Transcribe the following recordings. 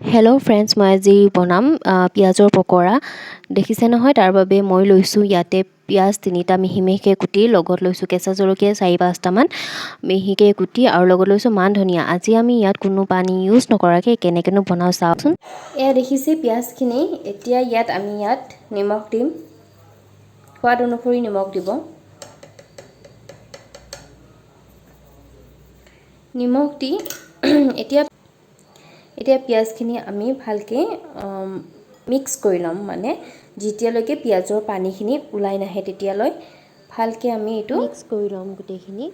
Hello' friends, মই আজি বনাম পিঁয়াজৰ পকৰা। দেখিছে নহয়, তাৰ বাবে মই লৈছোঁ ইয়াতে পিঁয়াজ 3টা মিহি মিহিকৈ কুটি, লগত লৈছোঁ কেঁচা জলকীয়া 4-5টামান মিহিকৈ কুটি, আৰু লগত লৈছোঁ মান ধনিয়া। আজি আমি ইয়াত কোনো পানী ইউজ নকৰাকৈ কেনেকৈনো বনাওঁ চাওকচোন। এয়া দেখিছে পিঁয়াজখিনি। এতিয়া আমি ইয়াত নিমখ দিম, সোৱাদ অনুসৰি নিমখ দিব। নিমখ দি এতিয়া পিঁয়াজখিনি আমি ভালকৈ মিক্স কৰি ল'ম, মানে যেতিয়ালৈকে পিঁয়াজৰ পানীখিনি ওলাই নাহে তেতিয়ালৈ ভালকৈ আমি এইটো মিক্স কৰি ল'ম গোটেইখিনি।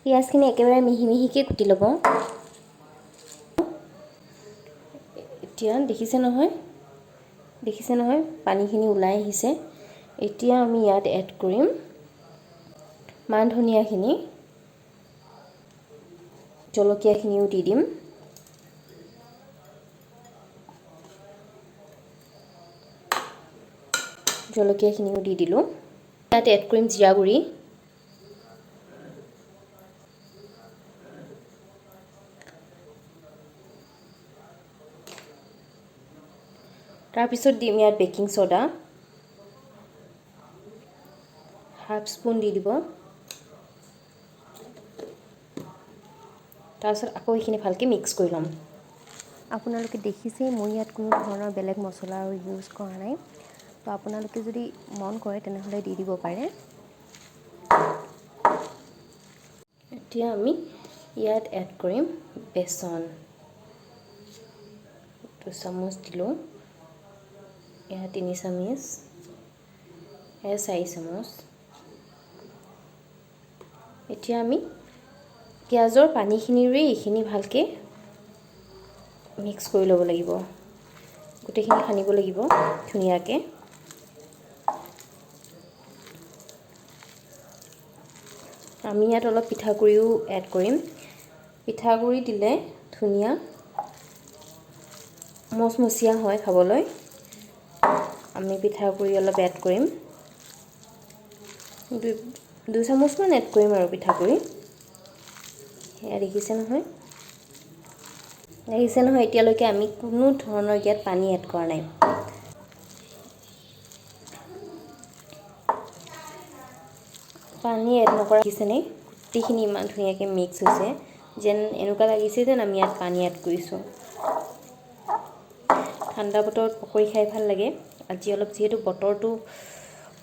পিঁয়াজখিনি একেবাৰে মিহি মিহিকৈ কুটি ল'ব। এতিয়া দেখিছে নহয় পানীখিনি ওলাই আহিছে। এতিয়া আমি ইয়াত এড কৰিম মান ধনিয়াখিনি, জলকীয়াখিনিও দি দিম। জলকীয়াখিনিও দি দিলোঁ। ইয়াত এড কৰিম জিৰা গুড়ি, তাৰপিছত দিম ইয়াত বেকিং ছ'ডা ½ স্পুন দি দিব। তাৰপিছত আকৌ এইখিনি ভালকৈ মিক্স কৰি ল'ম। আপোনালোকে দেখিছেই মই ইয়াত কোনো ধৰণৰ বেলেগ মছলা আৰু ইউজ কৰা নাই, তো আপোনালোকে যদি মন কৰে তেনেহ'লে দি দিব পাৰে। এতিয়া আমি ইয়াত এড কৰিম বেচন। 2 চামুচ দিলোঁ, এয়া 3 চামুচ, এয়া 4 চামুচ। এতিয়া আমি পিঁয়াজৰ পানীখিনিৰে এইখিনি ভালকৈ মিক্স কৰি ল'ব লাগিব, গোটেইখিনি সানিব লাগিব ধুনীয়াকৈ। আমি ইয়াত অলপ পিঠাগুড়িও এড কৰিম। পিঠাগুড়ি দিলে ধুনীয়া মচমচীয়া হয় খাবলৈ। আমি পিঠাগুড়ি অলপ এড কৰিম, 2 চামুচমান এড কৰিম আৰু পিঠাগুড়ি। এয়া দেখিছে নহয়, এতিয়ালৈকে আমি কোনো ধৰণৰ ইয়াত পানী এড কৰা নাই। পানী এড নকৰা দেখিছেনে, গোটেইখিনি ইমান ধুনীয়াকৈ মিক্স হৈছে, যেন এনেকুৱা লাগিছে যেন আমি ইয়াত পানী এড কৰিছোঁ। ঠাণ্ডা বতৰত পকৰি খাই ভাল লাগে। আজি অলপ যিহেতু বতৰটো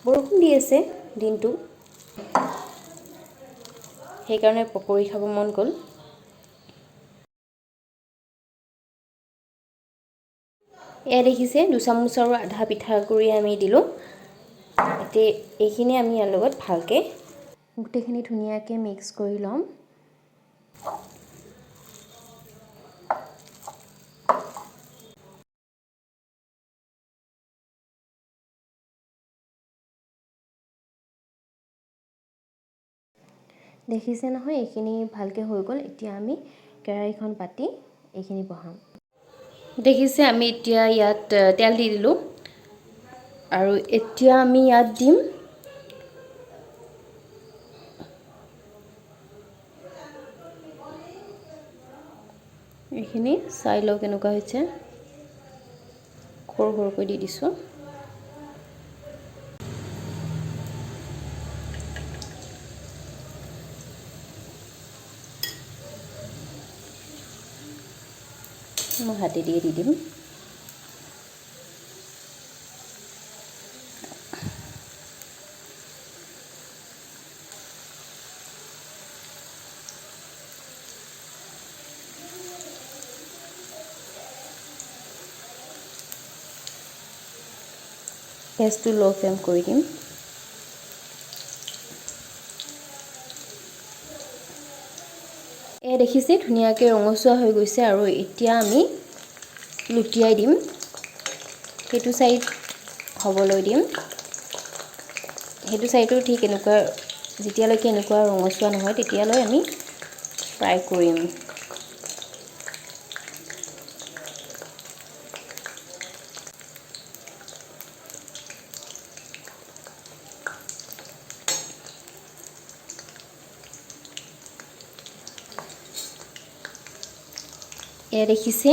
বৰষুণ দি আছে দিনটো, সেইকাৰণে পকৰি খাব মন গ'ল। এয়া দেখিছে 2 চামুচ আৰু আধা পিঠাগুড়ি আমি দিলোঁ। এতিয়া এইখিনি আমি ইয়াৰ লগত ভালকৈ গোটেইখিনি ধুনীয়াকৈ মিক্স কৰি ল'ম। দেখিছে নহয়, এইখিনি ভালকৈ হৈ গ'ল। এতিয়া আমি কেৰাহীখন পাতি এইখিনি বহাম। দেখিছে আমি এতিয়া ইয়াত তেল দি দিলোঁ, আৰু এতিয়া আমি ইয়াত দিম এইখিনি। চাই লওক কেনেকুৱা হৈছে, সৰু সৰুকৈ দি দিছোঁ। মই হাতে দিয়ে দি দিম। গেছটো ল' ফ্লেম কৰি দিম। এয়া দেখিছে ধুনীয়াকৈ ৰঙচুৱা হৈ গৈছে, আৰু এতিয়া আমি লুটিয়াই দিম, সেইটো চাইড হ'বলৈ দিম। সেইটো চাইডো ঠিক এনেকুৱা, যেতিয়ালৈকে এনেকুৱা ৰঙচুৱা নহয় তেতিয়ালৈ আমি ফ্ৰাই কৰিম। এয়া দেখিছে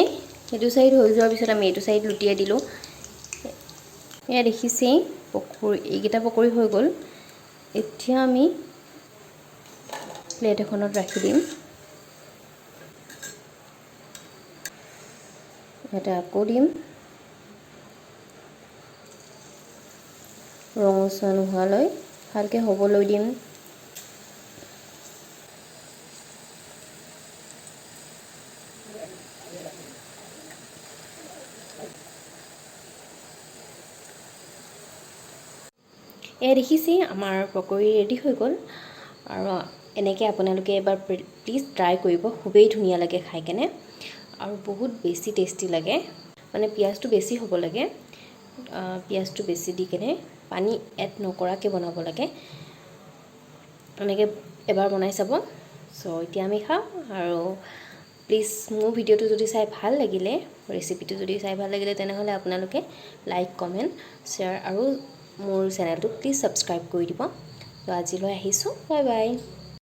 এইটো সাইড হৈ যোৱাৰ পিছত আমি এইটো সাইড লুটিয়াই দিলো এয়া দেখিছে পকৰি এইকেইটা পকৰি হৈ গ'ল এতিয়া আমি প্লেট এখনত ৰাখি দিম এটা আকৌ দিম ৰঙচুৱা নোহোৱালৈ ভালকৈ হ'বলৈ দিম এয়া দেখিছে আমাৰ পকৰি ৰেডি হৈ গ'ল আৰু এনেকৈ আপোনালোকে এবাৰ প্লিজ ট্ৰাই কৰিব খুবেই ধুনীয়া লাগে খাই কেনে আৰু বহুত বেছি টেষ্টি লাগে মানে পিয়াজটো বেছি হ'ব লাগে পিয়াজটো বেছি দি কেনে পানী এড নকৰাকৈ বনাব লাগে এনেকৈ এবাৰ বনাই চাব সো এতিয়া আমি খাওঁ আৰু প্লিজ মোৰ ভিডিঅ'টো যদি চাই ভাল লাগিলে ৰেচিপিটো যদি চাই ভাল লাগিলে তেনেহ'লে আপোনালোকে লাইক কমেণ্ট শ্বেয়াৰ আৰু মোৰ চেনেলটো প্লিজ সাবস্ক্ৰাইব কৰি দিব তো আজিলৈ আহিছোঁ বাই বাই